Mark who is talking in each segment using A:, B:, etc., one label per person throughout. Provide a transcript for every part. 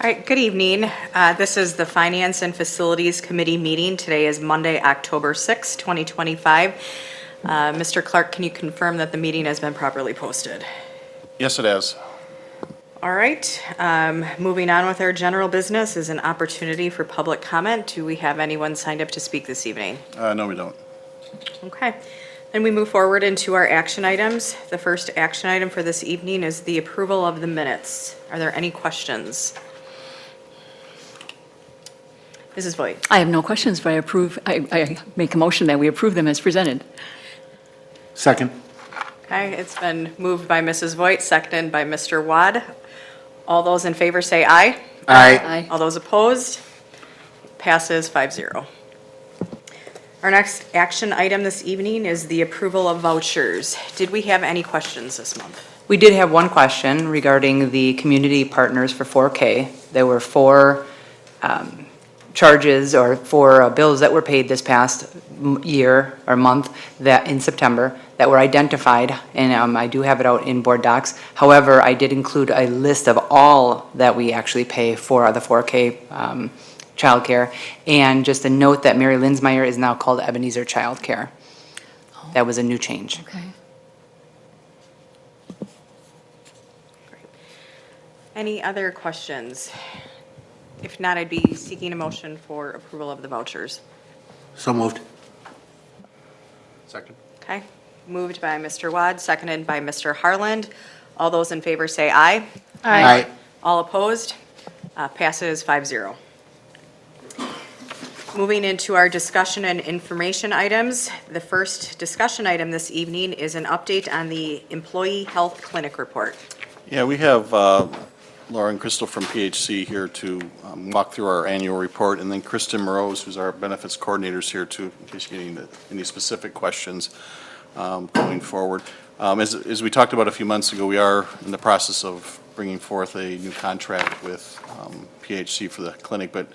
A: All right, good evening. This is the Finance and Facilities Committee meeting. Today is Monday, October 6, 2025. Mr. Clark, can you confirm that the meeting has been properly posted?
B: Yes, it has.
A: All right, moving on with our general business is an opportunity for public comment. Do we have anyone signed up to speak this evening?
B: No, we don't.
A: Okay, then we move forward into our action items. The first action item for this evening is the approval of the minutes. Are there any questions? Mrs. Voigt.
C: I have no questions, but I make a motion that we approve them as presented.
B: Second.
A: Okay, it's been moved by Mrs. Voigt, seconded by Mr. Wad. All those in favor say aye.
C: Aye.
A: All those opposed? Passes 5-0. Our next action item this evening is the approval of vouchers. Did we have any questions this month?
D: We did have one question regarding the community partners for 4K. There were four charges or four bills that were paid this past year or month that in September that were identified, and I do have it out in board docs. However, I did include a list of all that we actually pay for the 4K childcare, and just a note that Mary Linsmeyer is now called Ebenezer Childcare. That was a new change.
C: Okay.
A: Any other questions? If not, I'd be seeking a motion for approval of the vouchers.
B: So moved. Second.
A: Okay, moved by Mr. Wad, seconded by Mr. Harland. All those in favor say aye.
B: Aye.
A: All opposed? Passes 5-0. Moving into our discussion and information items. The first discussion item this evening is an update on the Employee Health Clinic report.
B: Yeah, we have Laura and Crystal from PHC here to walk through our annual report, and then Kristen Morose, who's our benefits coordinator, is here too, in case you get any specific questions going forward. As we talked about a few months ago, we are in the process of bringing forth a new contract with PHC for the clinic, but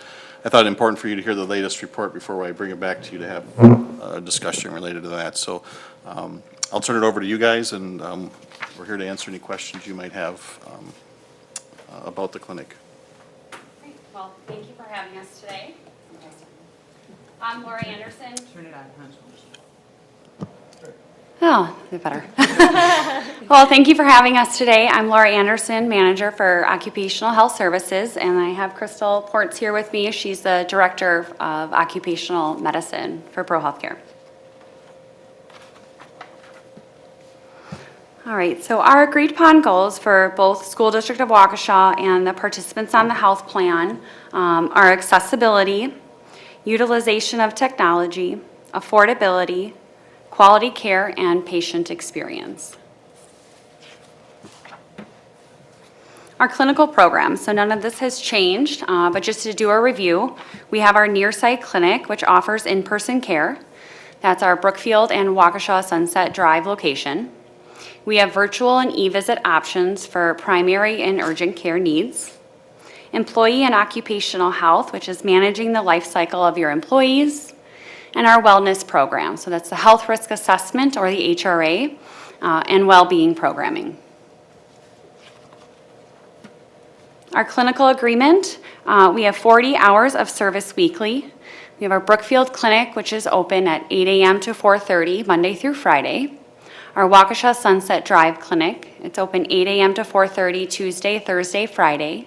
B: I thought it important for you to hear the latest report before I bring it back to you to have a discussion related to that. So I'll turn it over to you guys, and we're here to answer any questions you might have about the clinic.
E: Great. Well, thank you for having us today. I'm Laura Anderson.
A: Turn it on.
E: Oh, they're better. Well, thank you for having us today. I'm Laura Anderson, Manager for Occupational Health Services, and I have Crystal Ports here with me. She's the Director of Occupational Medicine for Pro Healthcare. All right, so our agreed upon goals for both School District of Waukesha and the participants on the health plan are accessibility, utilization of technology, affordability, quality care, and patient experience. Our clinical program, so none of this has changed, but just to do a review, we have our near-site clinic, which offers in-person care. That's our Brookfield and Waukesha Sunset Drive location. We have virtual and e-visit options for primary and urgent care needs. Employee and occupational health, which is managing the life cycle of your employees. And our wellness program, so that's the health risk assessment or the HRA, and well-being programming. Our clinical agreement, we have 40 hours of service weekly. We have our Brookfield Clinic, which is open at 8 a.m. to 4:30, Monday through Friday. Our Waukesha Sunset Drive Clinic, it's open 8 a.m. to 4:30, Tuesday, Thursday, Friday.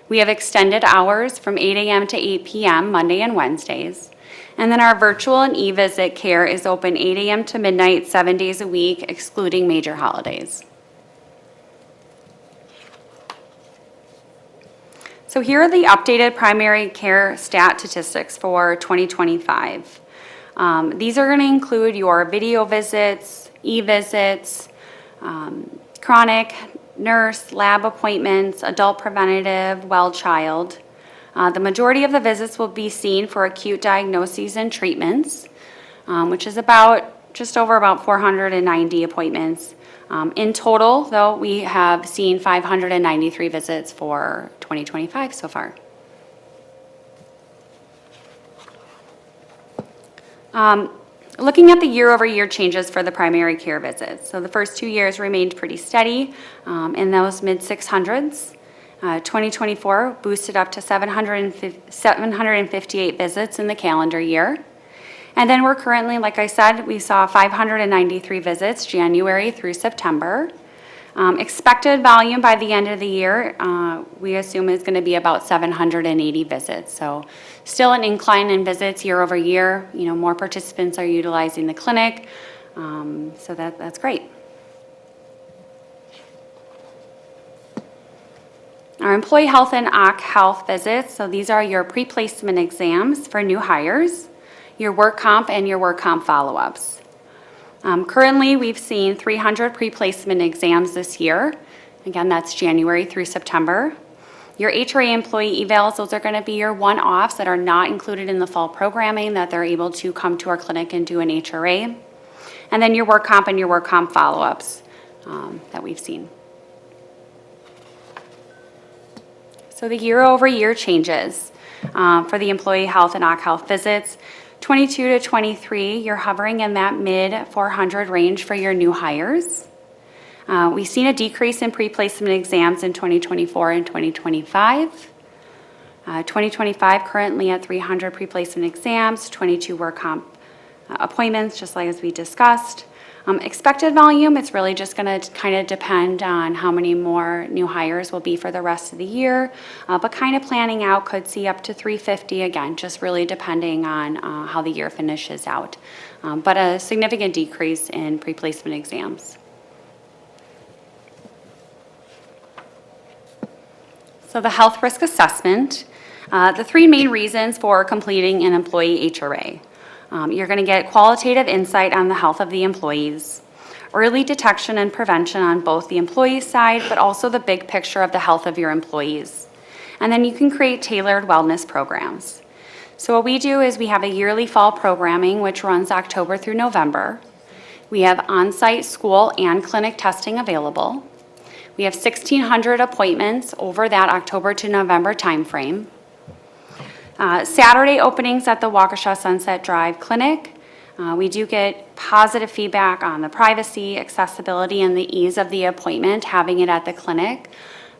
E: We have extended hours from 8 a.m. to 8 p.m., Monday and Wednesdays. And then our virtual and e-visit care is open 8 a.m. to midnight, 7 days a week, excluding major holidays. So here are the updated primary care statistics for 2025. These are going to include your video visits, e-visits, chronic, nurse, lab appointments, adult preventative, well child. The majority of the visits will be seen for acute diagnoses and treatments, which is just over about 490 appointments. In total, though, we have seen 593 visits for 2025 so far. Looking at the year-over-year changes for the primary care visits. So the first 2 years remained pretty steady in those mid-600s. 2024 boosted up to 758 visits in the calendar year. And then we're currently, like I said, we saw 593 visits January through September. Expected volume by the end of the year, we assume is going to be about 780 visits. So still an incline in visits year over year. You know, more participants are utilizing the clinic. So that's great. Our employee health and OC health visits, so these are your pre-placement exams for new hires, your work comp and your work comp follow-ups. Currently, we've seen 300 pre-placement exams this year. Again, that's January through September. Your HRA employee evals, those are going to be your one-offs that are not included in the fall programming, that they're able to come to our clinic and do an HRA. And then your work comp and your work comp follow-ups that we've seen. So the year-over-year changes for the employee health and OC health visits, 22 to 23, you're hovering in that mid 400 range for your new hires. We've seen a decrease in pre-placement exams in 2024 and 2025. 2025 currently at 300 pre-placement exams, 22 work comp appointments, just like as we discussed. Expected volume, it's really just going to kind of depend on how many more new hires will be for the rest of the year, but kind of planning out could see up to 350 again, just really depending on how the year finishes out. But a significant decrease in pre-placement exams. So the health risk assessment, the three main reasons for completing an employee HRA. You're going to get qualitative insight on the health of the employees, early detection and prevention on both the employee side, but also the big picture of the health of your employees. And then you can create tailored wellness programs. So what we do is we have a yearly fall programming, which runs October through November. We have on-site school and clinic testing available. We have 1,600 appointments over that October to November timeframe. Saturday openings at the Waukesha Sunset Drive Clinic. We do get positive feedback on the privacy, accessibility, and the ease of the appointment, having it at the clinic.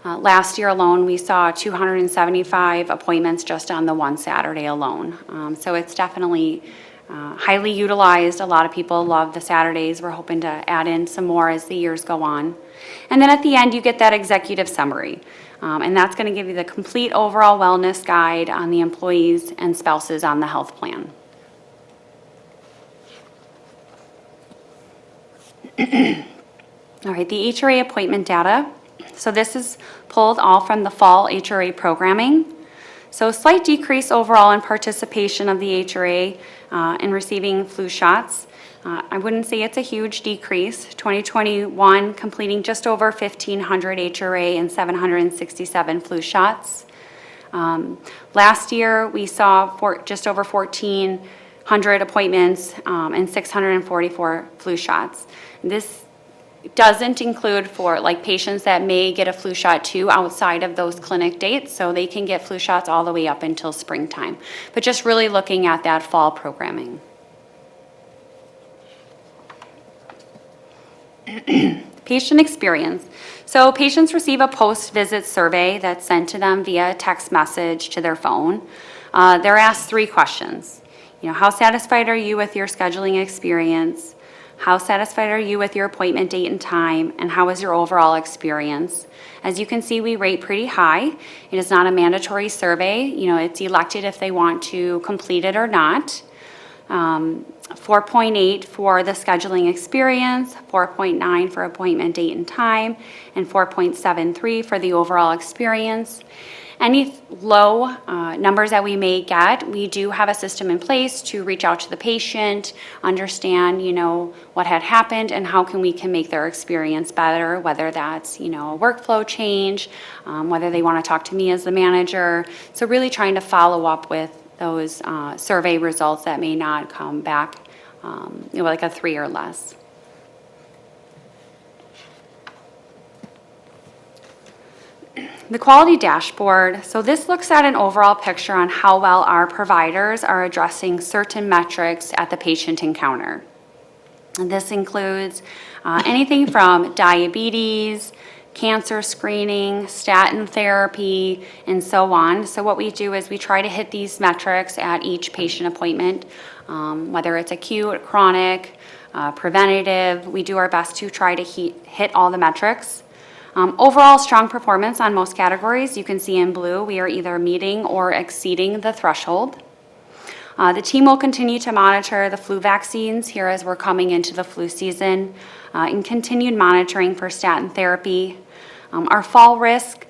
E: Last year alone, we saw 275 appointments just on the one Saturday alone. So it's definitely highly utilized. A lot of people love the Saturdays. We're hoping to add in some more as the years go on. And then at the end, you get that executive summary. And that's going to give you the complete overall wellness guide on the employees and spouses on the health plan. All right, the HRA appointment data. So this is pulled all from the fall HRA programming. So slight decrease overall in participation of the HRA in receiving flu shots. I wouldn't say it's a huge decrease. 2021 completing just over 1,500 HRA and 767 flu shots. Last year we saw just over 1,400 appointments and 644 flu shots. This doesn't include for like patients that may get a flu shot too outside of those clinic dates, so they can get flu shots all the way up until springtime. But just really looking at that fall programming. Patient experience. So patients receive a post-visit survey that's sent to them via text message to their phone. They're asked 3 questions. You know, how satisfied are you with your scheduling experience? How satisfied are you with your appointment date and time? And how was your overall experience? As you can see, we rate pretty high. It is not a mandatory survey. You know, it's elected if they want to complete it or not. 4.8 for the scheduling experience, 4.9 for appointment date and time, and 4.73 for the overall experience. Any low numbers that we may get, we do have a system in place to reach out to the patient, understand, you know, what had happened and how we can make their experience better, whether that's, you know, a workflow change, whether they want to talk to me as the manager. So really trying to follow up with those survey results that may not come back, you know, like a 3 or less. The quality dashboard. So this looks at an overall picture on how well our providers are addressing certain metrics at the patient encounter. And this includes anything from diabetes, cancer screening, statin therapy, and so on. So what we do is we try to hit these metrics at each patient appointment, whether it's acute, chronic, preventative. We do our best to try to hit all the metrics. Overall, strong performance on most categories. You can see in blue, we are either meeting or exceeding the threshold. The team will continue to monitor the flu vaccines here as we're coming into the flu season, and continued monitoring for statin therapy. Our fall risk,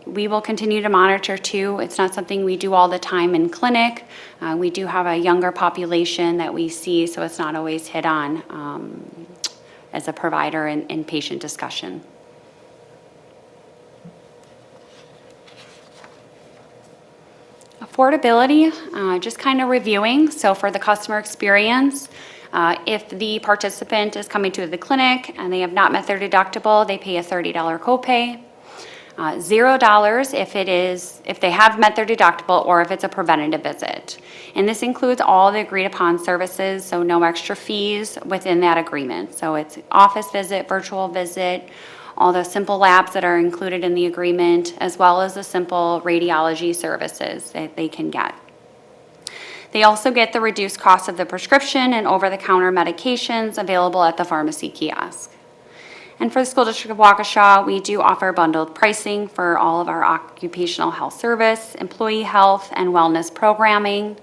E: we will continue to monitor too. It's not something we do all the time in clinic. We do have a younger population that we see, so it's not always hit on as a provider in patient discussion. Affordability, just kind of reviewing. So for the customer experience, if the participant is coming to the clinic and they have not met their deductible, they pay a $30 copay. $0 if they have met their deductible or if it's a preventative visit. And this includes all the agreed upon services, so no extra fees within that agreement. So it's office visit, virtual visit, all the simple labs that are included in the agreement, as well as the simple radiology services that they can get. They also get the reduced cost of the prescription and over-the-counter medications available at the pharmacy kiosk. And for the School District of Waukesha, we do offer bundled pricing for all of our occupational health service, employee health, and wellness programming.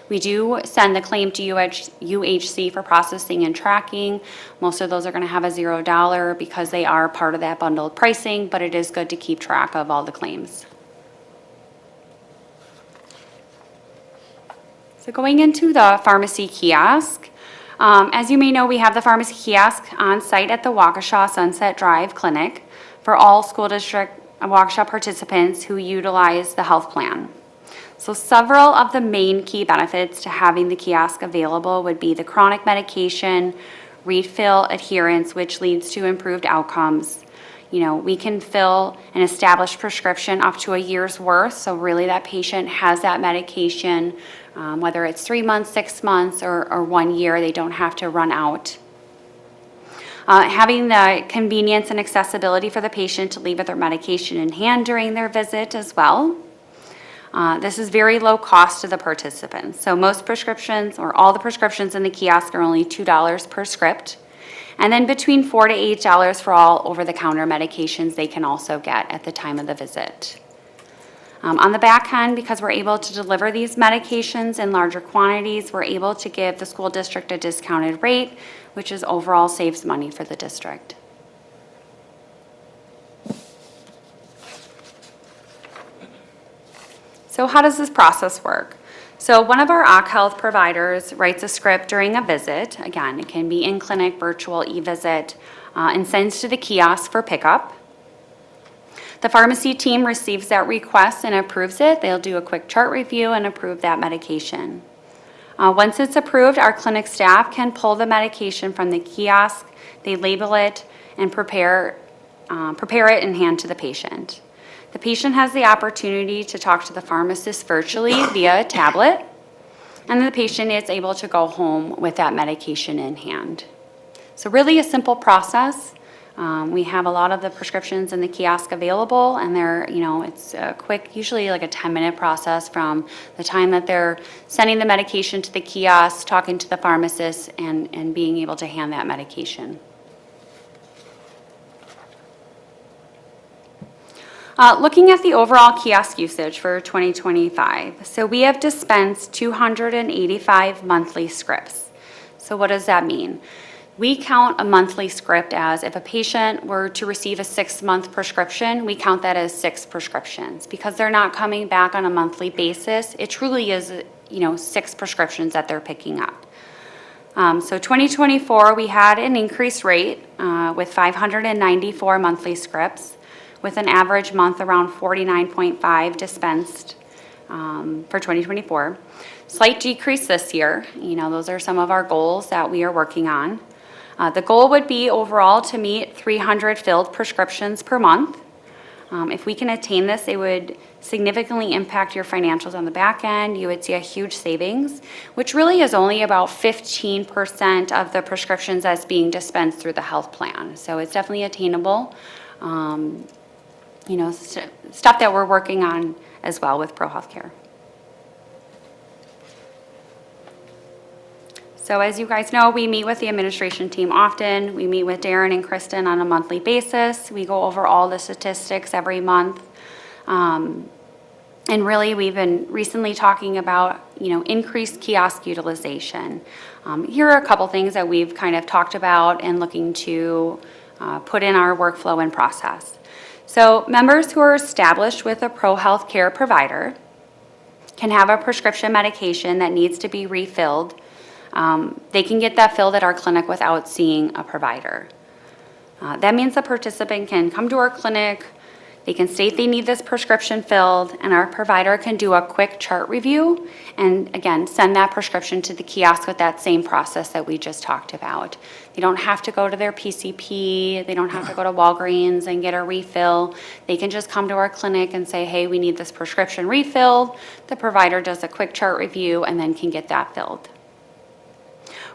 E: We do send the claim to UHC for processing and tracking. Most of those are going to have a $0 because they are part of that bundled pricing, but it is good to keep track of all the claims. So going into the pharmacy kiosk, as you may know, we have the pharmacy kiosk on site at the Waukesha Sunset Drive Clinic for all School District of Waukesha participants who utilize the health plan. So several of the main key benefits to having the kiosk available would be the chronic medication, refill adherence, which leads to improved outcomes. You know, we can fill an established prescription up to a year's worth, so really that patient has that medication, whether it's 3 months, 6 months, or 1 year, they don't have to run out. Having the convenience and accessibility for the patient to leave with their medication in hand during their visit as well. This is very low cost to the participants. So most prescriptions, or all the prescriptions in the kiosk, are only $2 per script. And then between $4 to $8 for all over-the-counter medications they can also get at the time of the visit. On the back end, because we're able to deliver these medications in larger quantities, we're able to give the school district a discounted rate, which is overall saves money for the district. So how does this process work? So one of our OC Health providers writes a script during a visit. Again, it can be in-clinic, virtual, e-visit, and sends to the kiosk for pickup. The pharmacy team receives that request and approves it. They'll do a quick chart review and approve that medication. Once it's approved, our clinic staff can pull the medication from the kiosk. They label it and prepare it and hand to the patient. The patient has the opportunity to talk to the pharmacist virtually via a tablet, and the patient is able to go home with that medication in hand. So really a simple process. We have a lot of the prescriptions in the kiosk available, and it's a quick, usually like a 10-minute process from the time that they're sending the medication to the kiosk, talking to the pharmacist, and being able to hand that medication. Looking at the overall kiosk usage for 2025, so we have dispensed 285 monthly scripts. So what does that mean? We count a monthly script as if a patient were to receive a 6-month prescription, we count that as 6 prescriptions. Because they're not coming back on a monthly basis, it truly is, 6 prescriptions that they're picking up. So 2024, we had an increased rate with 594 monthly scripts, with an average month around 49.5 dispensed for 2024. Slight decrease this year. Those are some of our goals that we are working on. The goal would be overall to meet 300 filled prescriptions per month. If we can attain this, it would significantly impact your financials on the back end. You would see a huge savings, which really is only about 15% of the prescriptions that's being dispensed through the health plan. So it's definitely attainable. stuff that we're working on as well with Pro Healthcare. So as you guys know, we meet with the administration team often. We meet with Darren and Kristen on a monthly basis. We go over all the statistics every month. And really, we've been recently talking about, increased kiosk utilization. Here are a couple things that we've kind of talked about and looking to put in our workflow and process. So members who are established with a Pro Health Care provider can have a prescription medication that needs to be refilled. They can get that filled at our clinic without seeing a provider. That means the participant can come to our clinic, they can state they need this prescription filled, and our provider can do a quick chart review and, again, send that prescription to the kiosk with that same process that we just talked about. They don't have to go to their PCP, they don't have to go to Walgreens and get a refill. They can just come to our clinic and say, hey, we need this prescription refilled. The provider does a quick chart review and then can get that filled.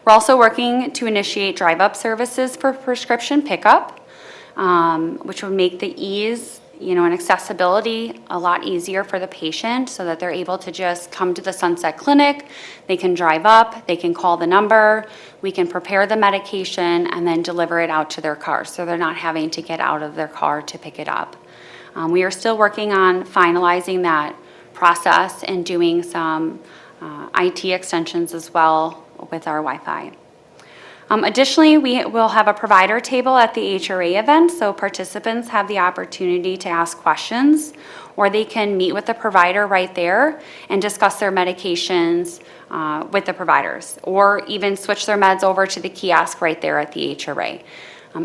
E: We're also working to initiate drive-up services for prescription pickup, which would make the ease, and accessibility a lot easier for the patient so that they're able to just come to the Sunset Clinic. They can drive up, they can call the number, we can prepare the medication and then deliver it out to their car so they're not having to get out of their car to pick it up. We are still working on finalizing that process and doing some IT extensions as well with our Wi-Fi. Additionally, we will have a provider table at the HRA event, so participants have the opportunity to ask questions, or they can meet with the provider right there and discuss their medications with the providers, or even switch their meds over to the kiosk right there at the HRA.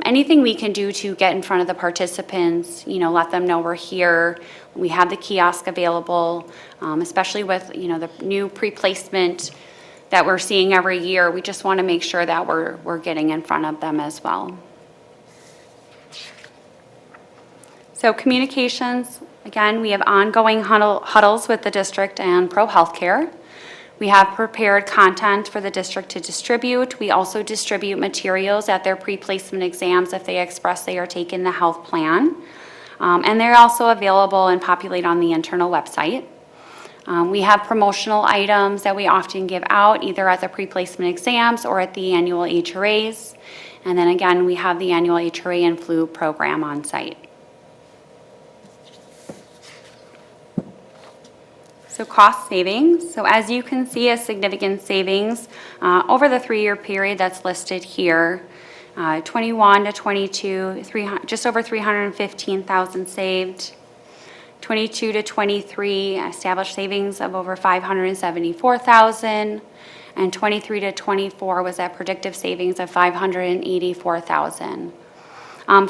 E: Anything we can do to get in front of the participants, let them know we're here. We have the kiosk available, especially with, the new pre-placement that we're seeing every year. We just want to make sure that we're getting in front of them as well. So communications, again, we have ongoing huddles with the district and Pro Healthcare. We have prepared content for the district to distribute. We also distribute materials at their pre-placement exams if they express they are taking the health plan. And they're also available and populate on the internal website. We have promotional items that we often give out either at the pre-placement exams or at the annual HRAs. And then again, we have the annual HRA and flu program on site. So cost savings. So as you can see, a significant savings over the 3-year period that's listed here. 21 to 22, just over 315,000 saved. 22 to 23, established savings of over 574,000, and 23 to 24 was that predictive savings of 584,000.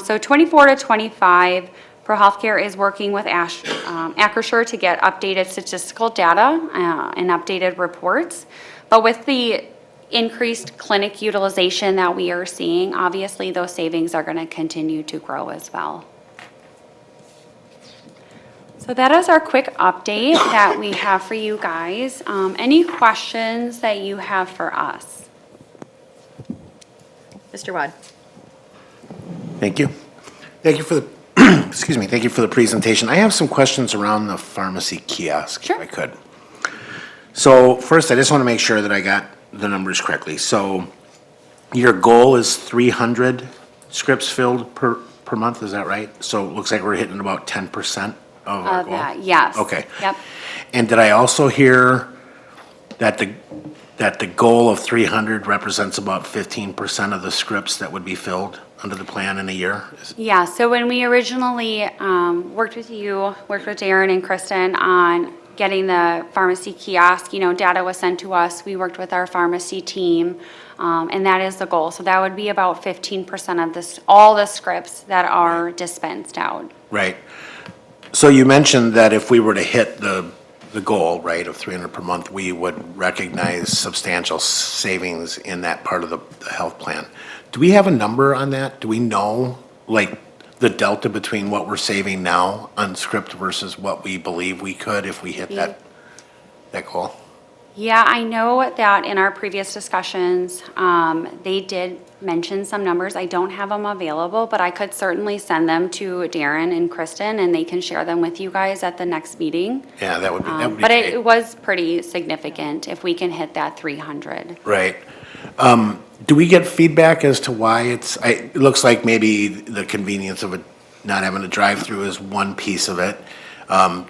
E: So 24 to 25, Pro Healthcare is working with Acrisure to get updated statistical data and updated reports. But with the increased clinic utilization that we are seeing, obviously those savings are going to continue to grow as well. So that is our quick update that we have for you guys. Any questions that you have for us?
A: Mr. Wad?
F: Thank you. Thank you for the, excuse me, thank you for the presentation. I have some questions around the pharmacy kiosk,
E: Sure.
F: if I could. So first, I just want to make sure that I got the numbers correctly. So your goal is 300 scripts filled per month, is that right? So it looks like we're hitting about 10% of our
E: Of
F: goal?
E: that, yes.
F: Okay.
E: Yep.
F: And did I also hear that the goal of 300 represents about 15% of the scripts that would be filled under the plan in a year?
E: Yeah, so when we originally worked with Darren and Kristen on getting the pharmacy kiosk, data was sent to us. We worked with our pharmacy team, and that is the goal. So that would be about 15% of all the scripts that are dispensed out.
F: Right. So you mentioned that if we were to hit the goal, right, of 300 per month, we would recognize substantial savings in that part of the health plan. Do we have a number on that? Do we know, like, the delta between what we're saving now on script versus what we believe we could if we hit that goal?
E: Yeah, I know that in our previous discussions, they did mention some numbers. I don't have them available, but I could certainly send them to Darren and Kristen, and they can share them with you guys at the next meeting.
F: Yeah, that would be
E: But
F: great.
E: it was pretty significant if we can hit that 300.
F: Right. Do we get feedback as to why it looks like maybe the convenience of it, not having a drive-through is one piece of it.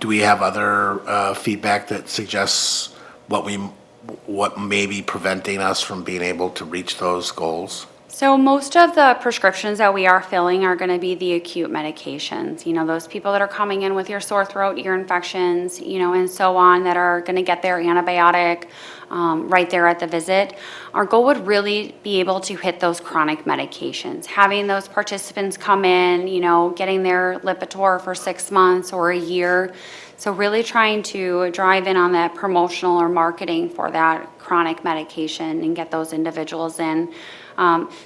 F: Do we have other feedback that suggests what may be preventing us from being able to reach those goals?
E: So most of the prescriptions that we are filling are going to be the acute medications. You know, those people that are coming in with your sore throat, ear infections, you know, and so on, that are going to get their antibiotic right there at the visit. Our goal would really be able to hit those chronic medications. Having those participants come in, you know, getting their Lipitor for 6 months or a year. So really trying to drive in on that promotional or marketing for that chronic medication and get those individuals in.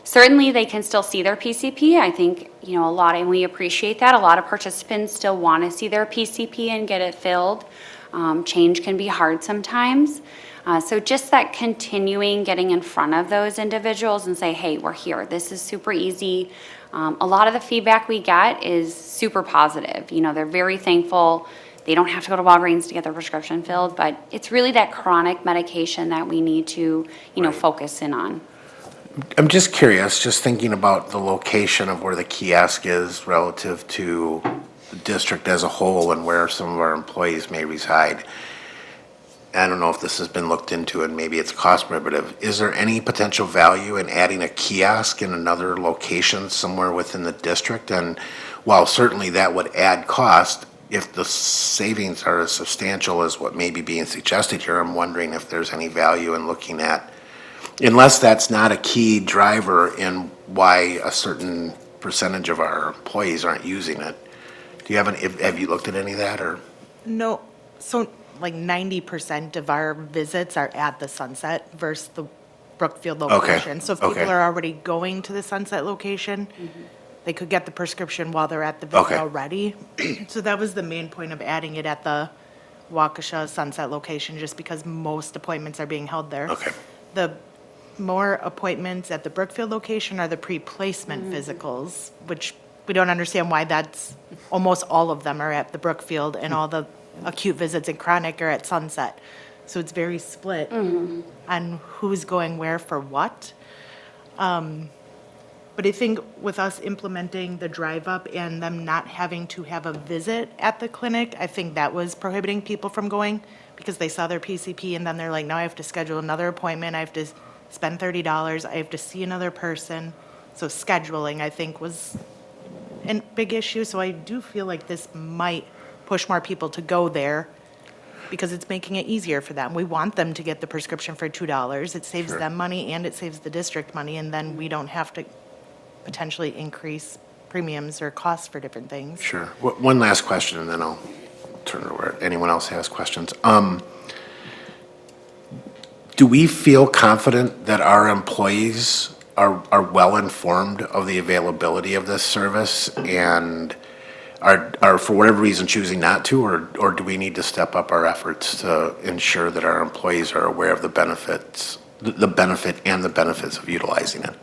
E: Certainly, they can still see their PCP. I think, you know, and we appreciate that. A lot of participants still want to see their PCP and get it filled. Change can be hard sometimes. So just that continuing getting in front of those individuals and say, hey, we're here. This is super easy. A lot of the feedback we get is super positive. You know, they're very thankful. They don't have to go to Walgreens to get their prescription filled, but it's really that chronic medication that we need to, you know, focus in on.
F: I'm just curious, just thinking about the location of where the kiosk is relative to the district as a whole and where some of our employees may reside. I don't know if this has been looked into and maybe it's cost prohibitive. Is there any potential value in adding a kiosk in another location somewhere within the district? And while certainly that would add cost, if the savings are as substantial as what may be being suggested here, I'm wondering if there's any value in looking at, unless that's not a key driver in why a certain percentage of our employees aren't using it. Do you have you looked at any of that, or?
G: No, so like 90% of our visits are at the Sunset versus the Brookfield location. So if people
F: okay.
G: are already going to the Sunset location, they could get the prescription while they're at the visit
F: Okay.
G: already. So that was the main point of adding it at the Waukesha Sunset location, just because most appointments are being held there.
F: Okay.
G: The more appointments at the Brookfield location are the pre-placement physicals, which we don't understand why that's, almost all of them are at the Brookfield, and all the acute visits and chronic are at Sunset. So it's very split on who's going where for what. But I think with us implementing the drive-up and them not having to have a visit at the clinic, I think that was prohibiting people from going, because they saw their PCP and then they're like, now I have to schedule another appointment, I have to spend $30, I have to see another person. So scheduling, I think, was a big issue. So I do feel like this might push more people to go there, because it's making it easier for them. We want them to get the prescription for $2. It saves
F: Sure.
G: them money and it saves the district money, and then we don't have to potentially increase premiums or costs for different things.
F: Sure. One last question, and then I'll turn it over. Anyone else has questions? Do we feel confident that our employees are well-informed of the availability of this service and are for whatever reason choosing not to, or do we need to step up our efforts to ensure that our employees are aware of the benefits, the benefit and the benefits of utilizing it?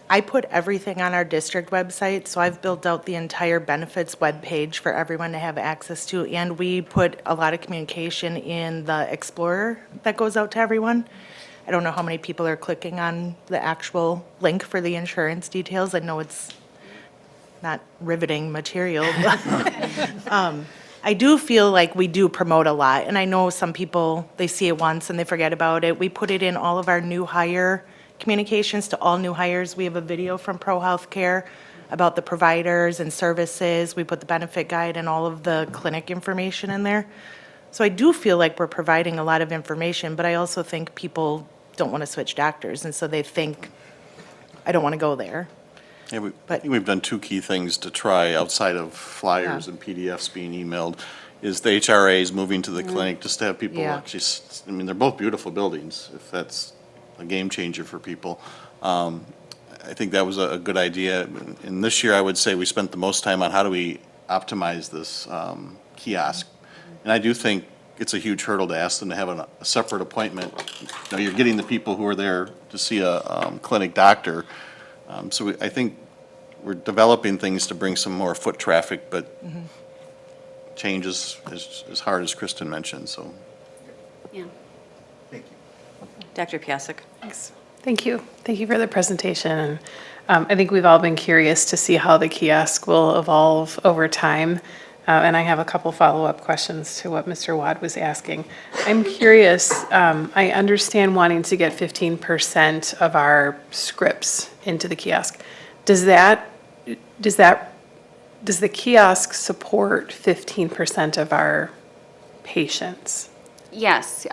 G: I put everything on our district website, so I've built out the entire benefits webpage for everyone to have access to, and we put a lot of communication in the Explorer that goes out to everyone. I don't know how many people are clicking on the actual link for the insurance details. I know it's not riveting material, but I do feel like we do promote a lot, and I know some people, they see it once and they forget about it. We put it in all of our new hire communications to all new hires. We have a video from Pro Healthcare about the providers and services. We put the benefit guide and all of the clinic information in there. So I do feel like we're providing a lot of information, but I also think people don't want to switch doctors, and so they think, I don't want to go there.
B: Yeah, I
G: But-
B: think we've done two key things to try outside of flyers
G: Yeah.
B: and PDFs being emailed, is the HRAs moving to the clinic, just to have people
G: Yeah.
B: actually, I mean, they're both beautiful buildings, if that's a game changer for people. I think that was a good idea. And this year, I would say we spent the most time on how do we optimize this kiosk. And I do think it's a huge hurdle to ask them to have a separate appointment. You know, you're getting the people who are there to see a clinic doctor. So I think we're developing things to bring some more foot traffic, but change is as hard as Kristen mentioned, so.
E: Yeah.
A: Dr. Piasek?
H: Thanks. Thank you. Thank you for the presentation. And I think we've all been curious to see how the kiosk will evolve over time. And I have a couple follow-up questions to what Mr. Wad was asking. I'm curious, I understand wanting to get 15% of our scripts into the kiosk. Does the kiosk support 15% of our patients?
E: Yes,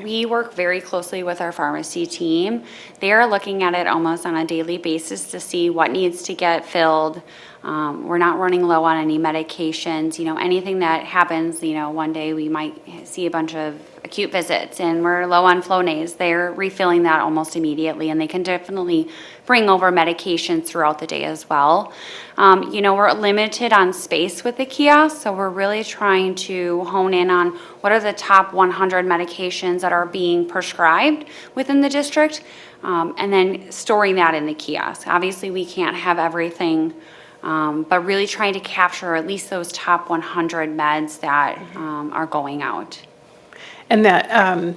E: we work very closely with our pharmacy team. They are looking at it almost on a daily basis to see what needs to get filled. We're not running low on any medications, anything that happens, one day we might see a bunch of acute visits and we're low on Flonase. They're refilling that almost immediately, and they can definitely bring over medications throughout the day as well. We're limited on space with the kiosk, so we're really trying to hone in on what are the top 100 medications that are being prescribed within the district, and then storing that in the kiosk. Obviously, we can't have everything, but really trying to capture at least those top 100 meds that are going out.
H: And that,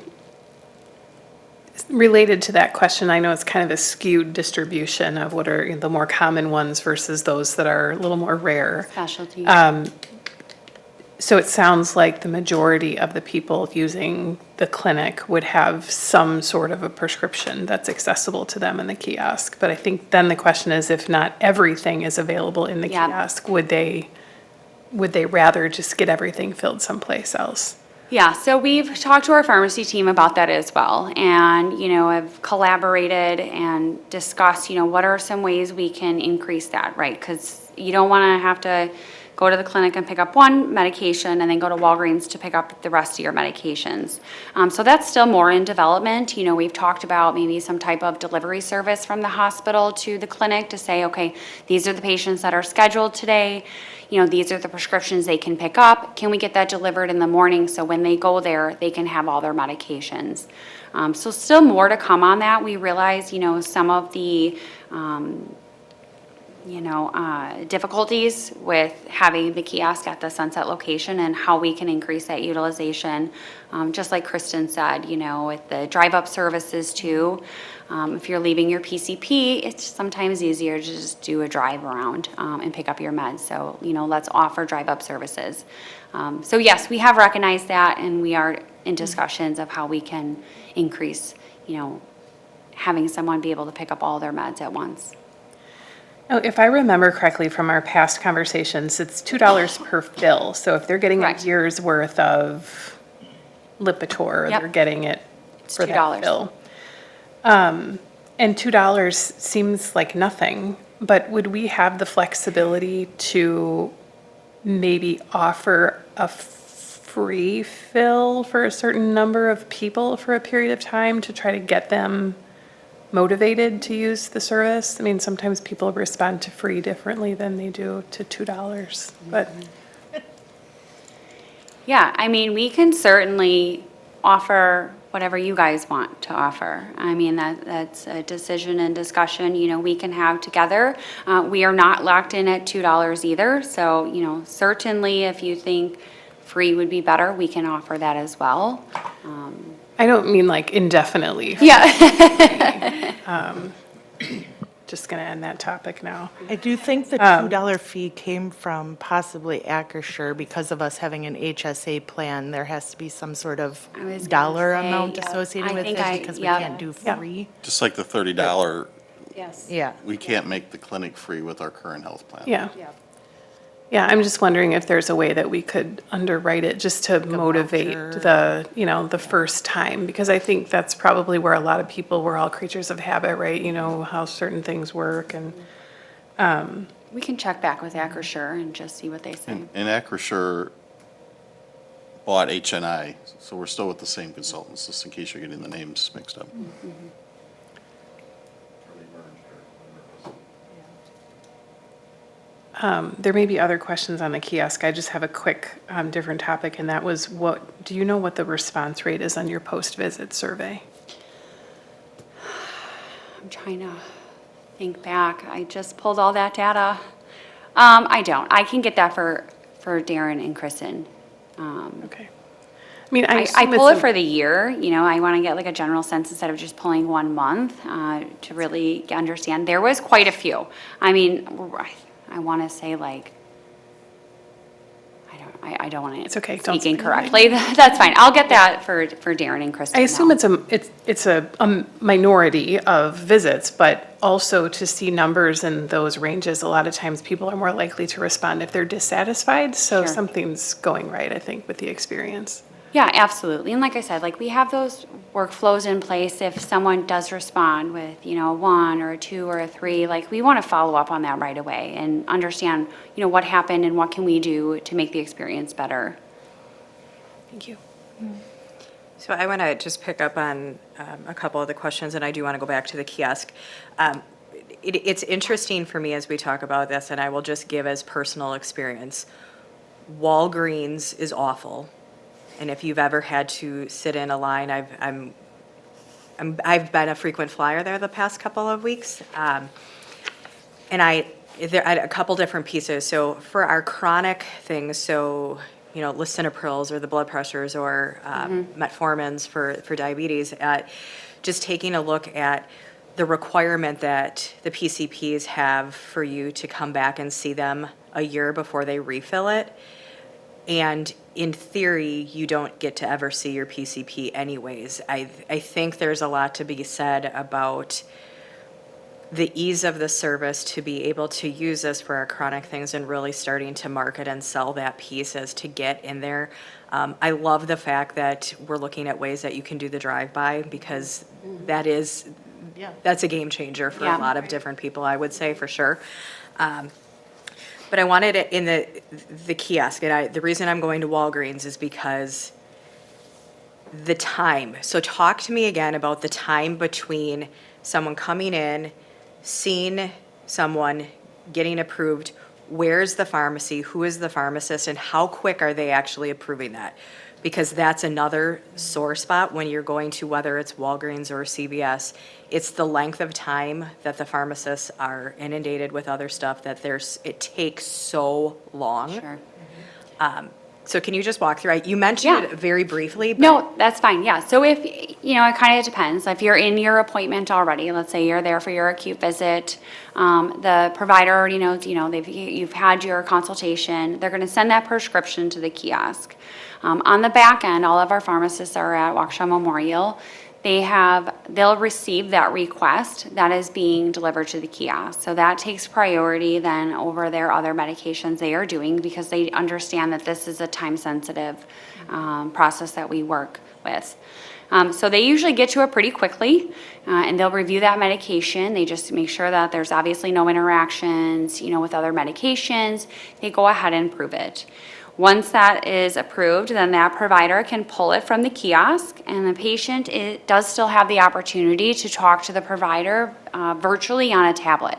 H: related to that question, I know it's kind of a skewed distribution of what are the more common ones versus those that are a little more rare.
E: Specialty.
H: So it sounds like the majority of the people using the clinic would have some sort of a prescription that's accessible to them in the kiosk. But I think then the question is, if not everything is available in the
E: Yeah.
H: kiosk, would they rather just get everything filled someplace else?
E: Yeah, so we've talked to our pharmacy team about that as well, and, have collaborated and discussed, what are some ways we can increase that, right? Because you don't want to have to go to the clinic and pick up one medication and then go to Walgreens to pick up the rest of your medications. So that's still more in development. We've talked about maybe some type of delivery service from the hospital to the clinic to say, okay, these are the patients that are scheduled today. These are the prescriptions they can pick up. Can we get that delivered in the morning so when they go there, they can have all their medications? So still more to come on that. We realize, some of the, difficulties with having the kiosk at the Sunset location and how we can increase that utilization. Just like Kristen said, with the drive-up services too. If you're leaving your PCP, it's sometimes easier to just do a drive around and pick up your meds. So, let's offer drive-up services. So yes, we have recognized that, and we are in discussions of how we can increase, having someone be able to pick up all their meds at once.
H: Now, if I remember correctly from our past conversations, it's $2 per fill. So if they're getting a
E: Correct.
H: year's worth of Lipitor,
E: Yep.
H: they're getting it
E: It's
H: for that
E: $2.
H: fill. And $2 seems like nothing, but would we have the flexibility to maybe offer a free fill for a certain number of people for a period of time to try to get them motivated to use the service? I mean, sometimes people respond to free differently than they do to $2, but
E: Yeah, we can certainly offer whatever you guys want to offer. That's a decision and discussion, we can have together. We are not locked in at $2 either, so, certainly if you think free would be better, we can offer that as well.
H: I don't mean like indefinitely.
E: Yeah.
H: Just going to end that topic now.
G: I do think the $2 fee came from possibly Acrisure because of us having an HSA plan. There has to be some sort of
E: I was gonna
G: dollar
E: say,
G: amount
E: yep.
G: associated
E: I
G: with
E: think
G: it because we
E: yep.
G: can't do
H: Yeah.
G: free.
B: Just like the $30,
E: Yes.
G: Yeah.
B: we can't make the clinic free with our current health plan.
H: Yeah. Yeah, I'm just wondering if there's a way that we could underwrite it just to motivate
G: voucher.
H: the first time, because I think that's probably where a lot of people, we're all creatures of habit, right? How certain things work and,
E: We can check back with Acrisure and just see what they say.
B: And Acrisure bought HNI, so we're still with the same consultants, just in case you're getting the names mixed up.
H: There may be other questions on the kiosk. I just have a quick, different topic, and that was do you know what the response rate is on your post-visit survey?
E: I'm trying to think back. I just pulled all that data. I don't. I can get that for Darren and Kristen.
H: Okay. I mean, I
E: I
H: assume
E: pull it
H: it's
E: for the year, I want to get like a general sense instead of just pulling 1 month to really understand. There was quite a few. I mean, I want to say like, I don't want to
H: It's okay, don't
E: speak
H: speak.
E: incorrectly. That's fine. I'll get that for Darren and Kristen.
H: I assume
E: now.
H: it's a minority of visits, but also to see numbers in those ranges, a lot of times people are more likely to respond if they're dissatisfied. So
E: Sure.
H: something's going right, I think, with the experience.
E: Yeah, absolutely. And like I said, like we have those workflows in place. If someone does respond with, a 1 or a 2 or a 3, like we want to follow up on that right away and understand, what happened and what can we do to make the experience better.
H: Thank you.
A: So I want to just pick up on a couple of the questions, and I do want to go back to the kiosk. It's interesting for me as we talk about this, and I will just give as personal experience. Walgreens is awful. And if you've ever had to sit in a line, I've been a frequent flyer there the past couple of weeks. And I had a couple different pieces. So for our chronic things, lisinoprils or the blood pressures or metformins for diabetes, just taking a look at the requirement that the PCPs have for you to come back and see them a year before they refill it. And in theory, you don't get to ever see your PCP anyways. I think there's a lot to be said about the ease of the service to be able to use this for our chronic things and really starting to market and sell that piece as to get in there. I love the fact that we're looking at ways that you can do the drive-by because that's a game changer for
E: Yeah.
A: a lot of different people, I would say, for sure. But I wanted it in the kiosk, and the reason I'm going to Walgreens is because the time. So talk to me again about the time between someone coming in, seeing someone, getting approved. Where's the pharmacy? Who is the pharmacist? And how quick are they actually approving that? Because that's another sore spot when you're going to, whether it's Walgreens or CVS, it's the length of time that the pharmacists are inundated with other stuff that it takes so long.
E: Sure.
A: So can you just walk through? You mentioned
E: Yeah.
A: it very briefly. But
E: No, that's fine, yeah. So if, it kind of depends. If you're in your appointment already, let's say you're there for your acute visit, the provider already knows, you've had your consultation, they're going to send that prescription to the kiosk. On the back end, all of our pharmacists are at Waukesha Memorial. They'll receive that request that is being delivered to the kiosk. So that takes priority then over their other medications they are doing because they understand that this is a time-sensitive process that we work with. So they usually get to it pretty quickly, and they'll review that medication. They just make sure that there's obviously no interactions, with other medications. They go ahead and approve it. Once that is approved, then that provider can pull it from the kiosk, and the patient does still have the opportunity to talk to the provider virtually on a tablet.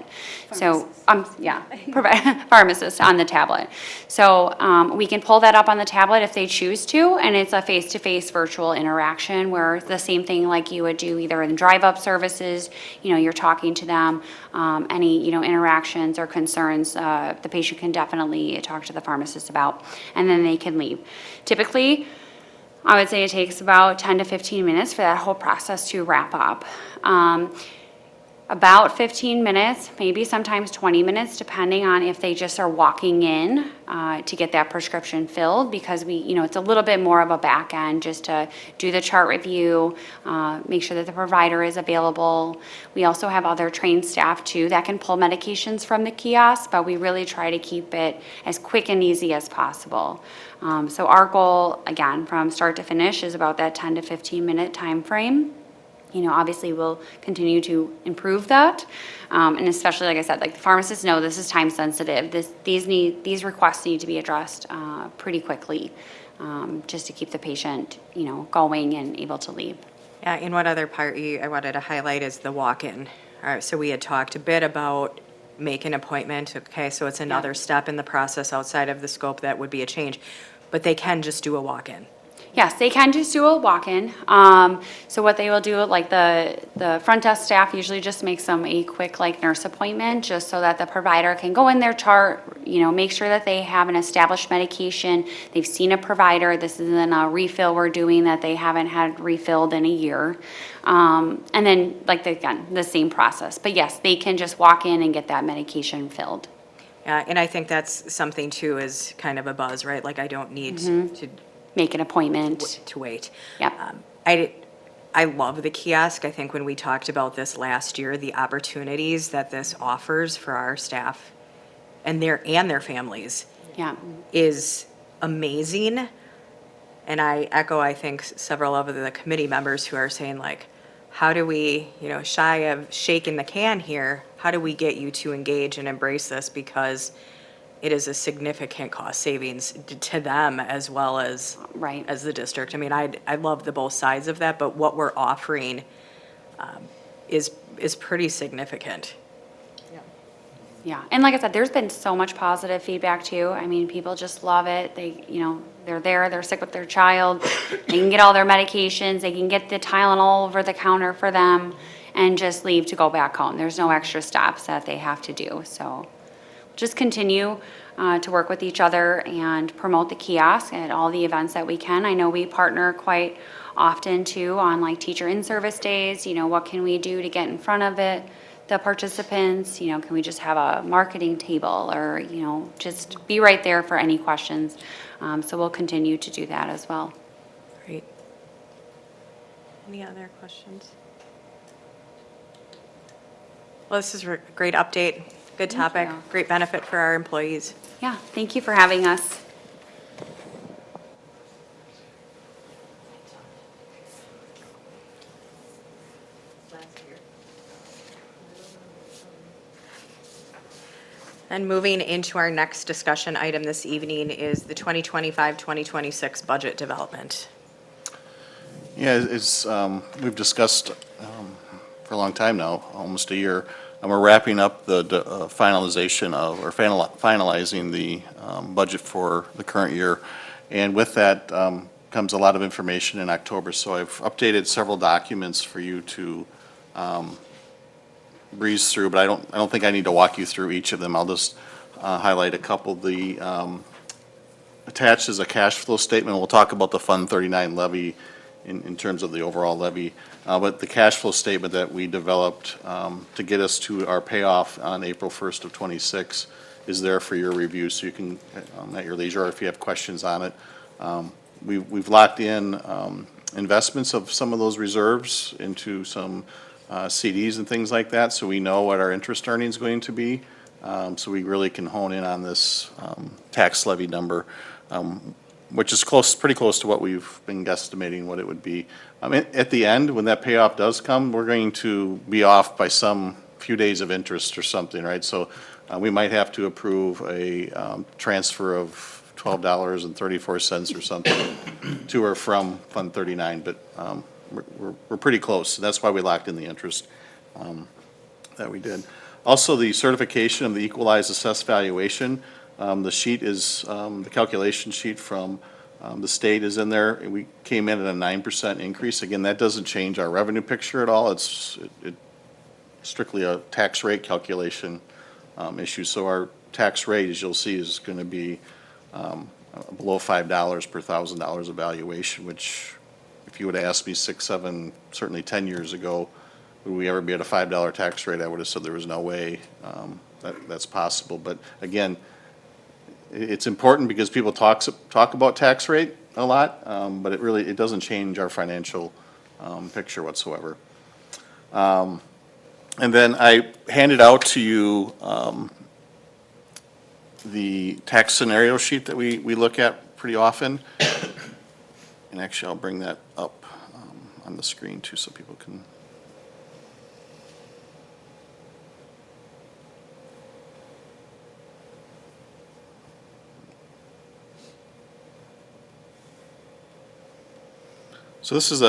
E: Pharmacist on the tablet. So we can pull that up on the tablet if they choose to, and it's a face-to-face virtual interaction where it's the same thing like you would do either in drive-up services, you're talking to them, any, interactions or concerns, the patient can definitely talk to the pharmacist about, and then they can leave. Typically, I would say it takes about 10 to 15 minutes for that whole process to wrap up. About 15 minutes, maybe sometimes 20 minutes, depending on if they just are walking in to get that prescription filled, because it's a little bit more of a back end just to do the chart review, make sure that the provider is available. We also have other trained staff too that can pull medications from the kiosk, but we really try to keep it as quick and easy as possible. So our goal, again, from start to finish is about that 10 to 15 minute time frame. Obviously we'll continue to improve that. And especially, like I said, like the pharmacists know this is time sensitive. These requests need to be addressed pretty quickly, just to keep the patient, going and able to leave.
A: Yeah, and one other part I wanted to highlight is the walk-in. All right, so we had talked a bit about make an appointment, okay, so it's another step in the process outside of the scope that would be a change, but they can just do a walk-in.
E: Yes, they can just do a walk-in. So what they will do, like the front desk staff usually just makes them a quick like nurse appointment, just so that the provider can go in their chart, make sure that they have an established medication. They've seen a provider. This isn't a refill we're doing that they haven't had refilled in a year. And then again, the same process. But yes, they can just walk in and get that medication filled.
A: And I think that's something too, is kind of a buzz, right? Like I don't need to
E: Make an appointment.
A: wait.
E: Yep.
A: I love the kiosk. I think when we talked about this last year, the opportunities that this offers for our staff and their families
E: Yeah.
A: is amazing. And I echo, I think, several of the committee members who are saying like, how do we, shy of shaking the can here, how do we get you to engage and embrace this? Because it is a significant cost savings to them as well as
E: Right.
A: as the district. I mean, I love the both sides of that, but what we're offering is pretty significant.
E: Yeah, and like I said, there's been so much positive feedback too. I mean, people just love it. They, they're there, they're sick with their child. They can get all their medications, they can get the Tylenol over the counter for them and just leave to go back home. There's no extra stops that they have to do, so just continue to work with each other and promote the kiosk at all the events that we can. I know we partner quite often too on like teacher in-service days. What can we do to get in front of it, the participants? Can we just have a marketing table or, just be right there for any questions. So we'll continue to do that as well.
A: Great. Any other questions? Well, this is a great update, good topic,
E: you.
A: great benefit for our employees.
E: Yeah, thank you for having us.
A: And moving into our next discussion item this evening is the 2025-2026 budget development.
B: Yeah, it's, we've discussed for a long time now, almost a year, and we're wrapping up the finalization of, or finalizing the budget for the current year. And with that comes a lot of information in October. So I've updated several documents for you to breeze through, but I don't think I need to walk you through each of them. I'll just highlight a couple. The attached is a cash flow statement. We'll talk about the Fund 39 levy in terms of the overall levy. But the cash flow statement that we developed to get us to our payoff on April 1st of '26 is there for your review, so you can, at your leisure, or if you have questions on it. We've locked in investments of some of those reserves into some CDs and things like that, so we know what our interest earnings is going to be. So we really can hone in on this tax levy number, which is pretty close to what we've been guesstimating what it would be. At the end, when that payoff does come, we're going to be off by some few days of interest or something, right? So we might have to approve a transfer of $12.34 or something to or from Fund 39, but we're pretty close. That's why we locked in the interest that we did. Also, the certification of the equalized assessed valuation. The sheet is, the calculation sheet from the state is in there. We came in at a 9% increase. Again, that doesn't change our revenue picture at all. It's strictly a tax rate calculation issue. So our tax rate, as you'll see, is going to be below $5 per $1,000 of valuation, which if you would have asked me 6, 7, certainly 10 years ago, would we ever be at a $5 tax rate, I would have said there was no way that's possible. But again, it's important because people talk about tax rate a lot, but it doesn't change our financial picture whatsoever. And then I handed out to you the tax scenario sheet that we look at pretty often. And actually, I'll bring that up on the screen too so people can. So this is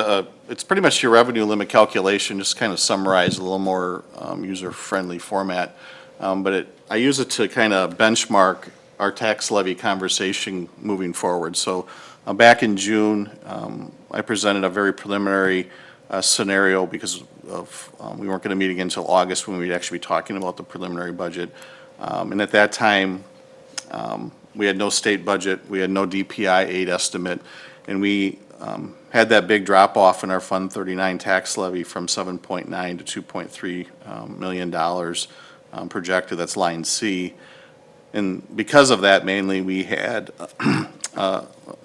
B: it's pretty much your revenue limit calculation, just kind of summarized a little more user-friendly format. but I use it to kind of benchmark our tax levy conversation moving forward. So back in June, I presented a very preliminary scenario because of, we weren't going to meet again until August when we'd actually be talking about the preliminary budget. And at that time, we had no state budget, we had no DPI aid estimate, and we had that big drop-off in our Fund 39 tax levy from 7.9 to $2.3 million projected, that's line C. And because of that, mainly, we had